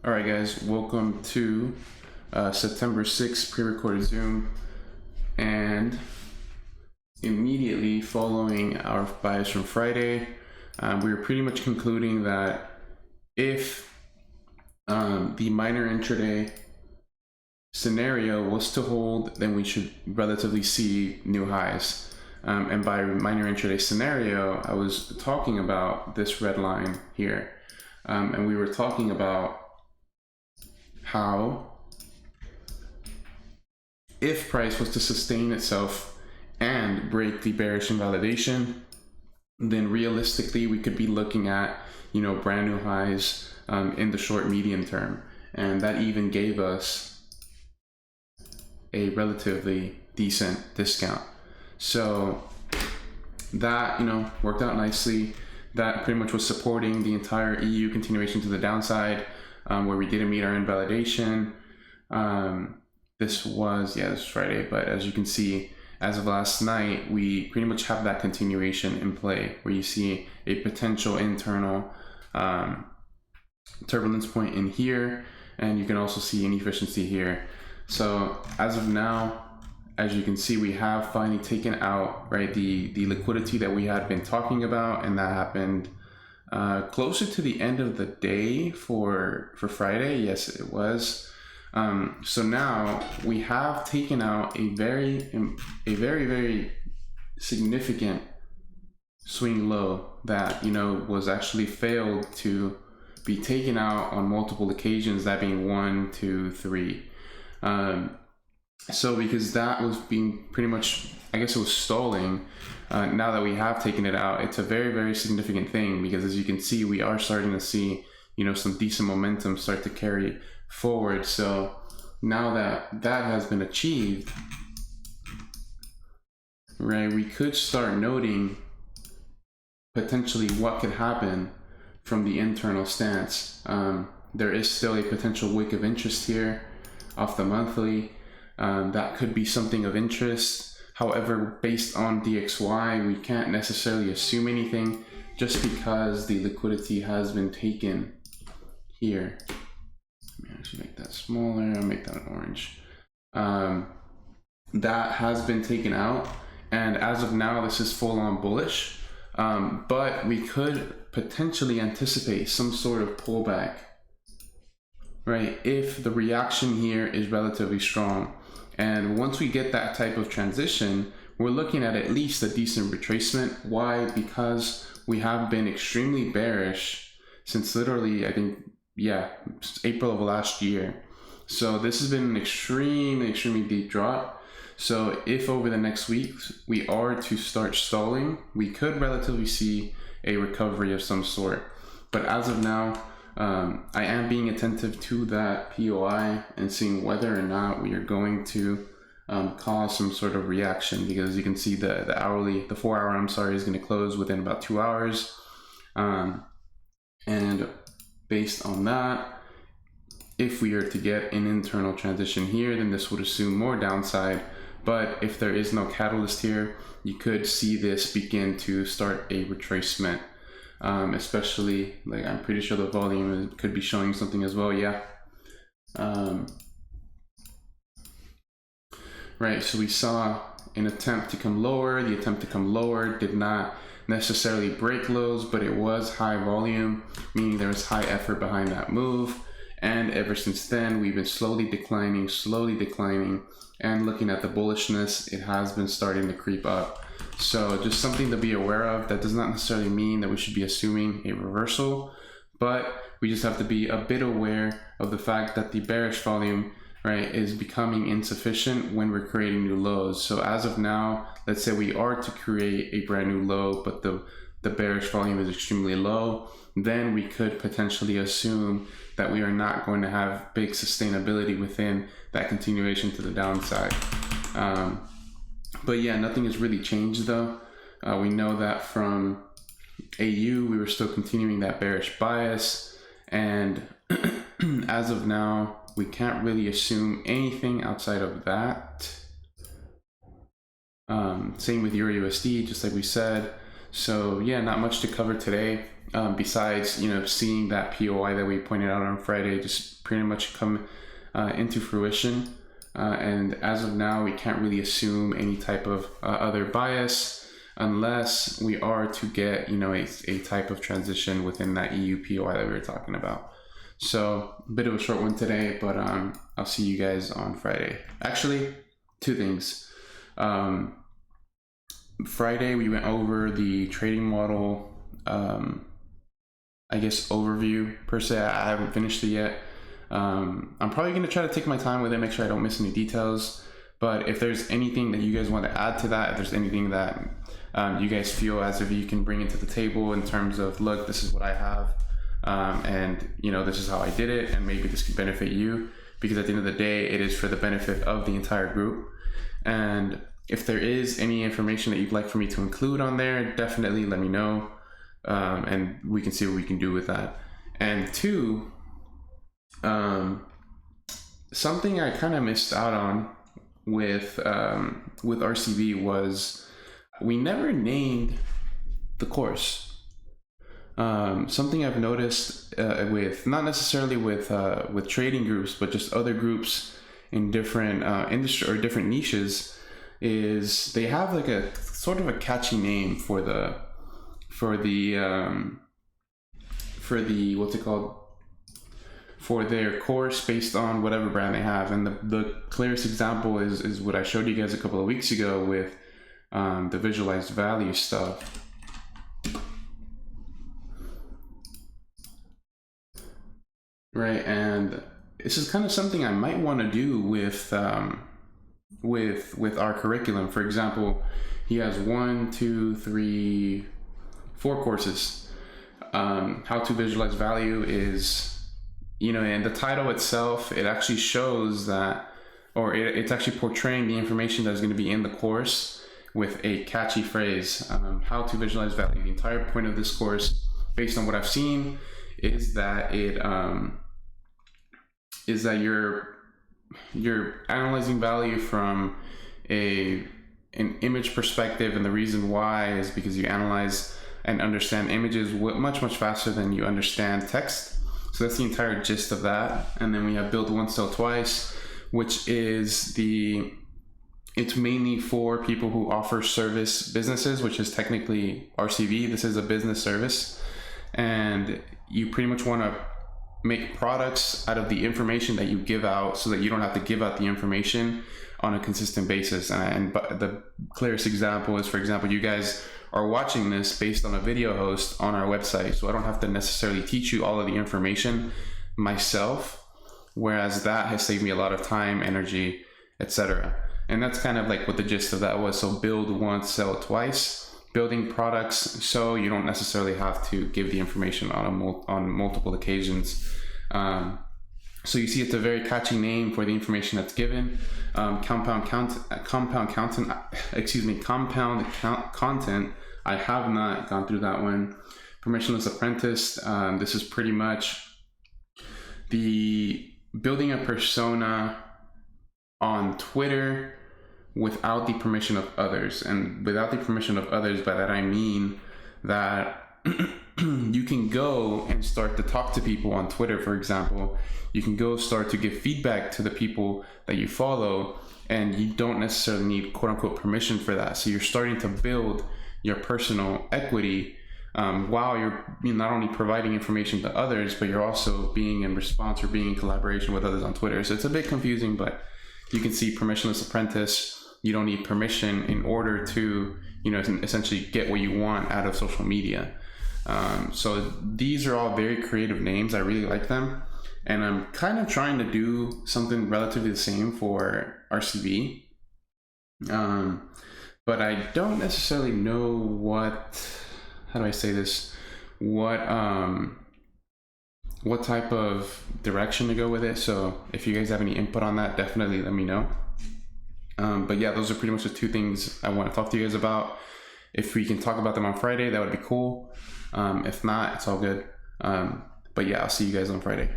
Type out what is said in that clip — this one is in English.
All right, guys, welcome to September 6th pre-recorded Zoom. And immediately following our bias from Friday, we were pretty much concluding that if the minor intraday scenario was to hold, then we should relatively see new highs. And by minor intraday scenario, I was talking about this red line here. And we were talking about how if price was to sustain itself and break the bearish invalidation, then realistically we could be looking at, brand new highs in the short medium term. And that even gave us a relatively decent discount. So that, worked out nicely. That pretty much was supporting the entire EU continuation to the downside, where we didn't meet our invalidation. This was Friday, but as you can see, as of last night, we pretty much have that continuation in play, where you see a potential internal turbulence point in here, and you can also see inefficiency here. So as of now, as you can see, we have finally taken out the liquidity that we had been talking about, and that happened closer to the end of the day for Friday. Yes, it was. So now we have taken out a very, very significant swing low that was actually failed to be taken out on multiple occasions, that being 1, 2, 3. So because that was being pretty much, I guess it was stalling, now that we have taken it out, it's a very, very significant thing, because as you can see, we are starting to see, some decent momentum start to carry forward. So now that that has been achieved, we could start noting potentially what could happen from the internal stance. There is still a potential wick of interest here off the monthly. That could be something of interest. However, based on DXY, we can't necessarily assume anything just because the liquidity has been taken here. Let me actually make that smaller. I'll make that an orange. That has been taken out, and as of now, this is full on bullish. But we could potentially anticipate some sort of pullback, if the reaction here is relatively strong. And once we get that type of transition, we're looking at least a decent retracement. Why? Because we have been extremely bearish since literally, I think, April of last year. So this has been an extremely deep drop. So if over the next week we are to start stalling, we could relatively see a recovery of some sort. But as of now, I am being attentive to that POI and seeing whether or not we are going to cause some sort of reaction, because as you can see, the 4 hour, is going to close within about 2 hours. And based on that, if we are to get an internal transition here, then this would assume more downside. But if there is no catalyst here, you could see this begin to start a retracement. Especially, I'm pretty sure the volume could be showing something as well. So we saw an attempt to come lower. The attempt to come lower did not necessarily break lows, but it was high volume, meaning there was high effort behind that move. And ever since then, we've been slowly declining. And looking at the bullishness, it has been starting to creep up. So just something to be aware of. That does not necessarily mean that we should be assuming a reversal, but we just have to be a bit aware of the fact that the bearish volume, is becoming insufficient when we're creating new lows. So as of now, let's say we are to create a brand new low, but the bearish volume is extremely low, then we could potentially assume that we are not going to have big sustainability within that continuation to the downside. But nothing has really changed though. We know that from AU, we were still continuing that bearish bias, and as of now, we can't really assume anything outside of that. Same with EURUSD, just like we said. So not much to cover today, besides seeing that POI that we pointed out on Friday, just pretty much come into fruition. And as of now, we can't really assume any type of other bias unless we are to get, you know, a type of transition within that EUPY that we were talking about. So a bit of a short one today, but I'll see you guys on Friday. Actually, two things. Friday, we went over the trading model, I guess, overview per se. I haven't finished it yet. I'm probably going to try to take my time with it, make sure I don't miss any details. But if there's anything that you guys want to add to that, if there's anything that you guys feel as if you can bring it to the table in terms of, look, this is what I have, and you know, this is how I did it, and maybe this could benefit you, because at the end of the day, it is for the benefit of the entire group. And if there is any information that you'd like for me to include on there, definitely let me know, and we can see what we can do with that. And two, something I kind of missed out on with RCV was we never named the course. Something I've noticed with, not necessarily with trading groups, but just other groups in different industry or different niches, is they have like a sort of a catchy name for the what's it called, for their course based on whatever brand they have. And the clearest example is what I showed you guys a couple of weeks ago with the visualized value stuff. Right, and this is kind of something I might want to do with our curriculum. For example, he has 4 courses. How to visualize value is, you know, and the title itself, it actually shows that, or it's actually portraying the information that's going to be in the course with a catchy phrase. How to visualize value. The entire point of this course, based on what I've seen, is that you're analyzing value from an image perspective, and the reason why is because you analyze and understand images much faster than you understand text. So that's the entire gist of that. And then we have build once, sell twice, which is it's mainly for people who offer service businesses, which is technically RCV. This is a business service, and you pretty much want to make products out of the information that you give out, so that you don't have to give out the information on a consistent basis. And the clearest example is, for example, you guys are watching this based on a video host on our website, so I don't have to necessarily teach you all of the information myself, whereas that has saved me a lot of time, energy, etc. And that's kind of like what the gist of that was. So build once, sell twice. Building products so you don't necessarily have to give the information on multiple occasions. So you see, it's a very catchy name for the information that's given. Compound content. I have not gone through that one. Permissionless apprentice. This is pretty much the building a persona on Twitter without the permission of others. And without the permission of others, by that I mean that you can go and start to talk to people on Twitter, for example. You can go start to give feedback to the people that you follow, and you don't necessarily need quote unquote permission for that. So you're starting to build your personal equity while you're not only providing information to others, but you're also being in response or being in collaboration with others on Twitter. So it's a bit confusing, but you can see permissionless apprentice. You don't need permission in order to, essentially get what you want out of social media. So these are all very creative names. I really like them. And I'm kind of trying to do something relatively the same for RCV. But I don't necessarily know what type of direction to go with it. So if you guys have any input on that, definitely let me know. But yeah, those are pretty much the two things I want to talk to you guys about. If we can talk about them on Friday, that would be cool. If not, it's all good. But yeah, I'll see you guys on Friday.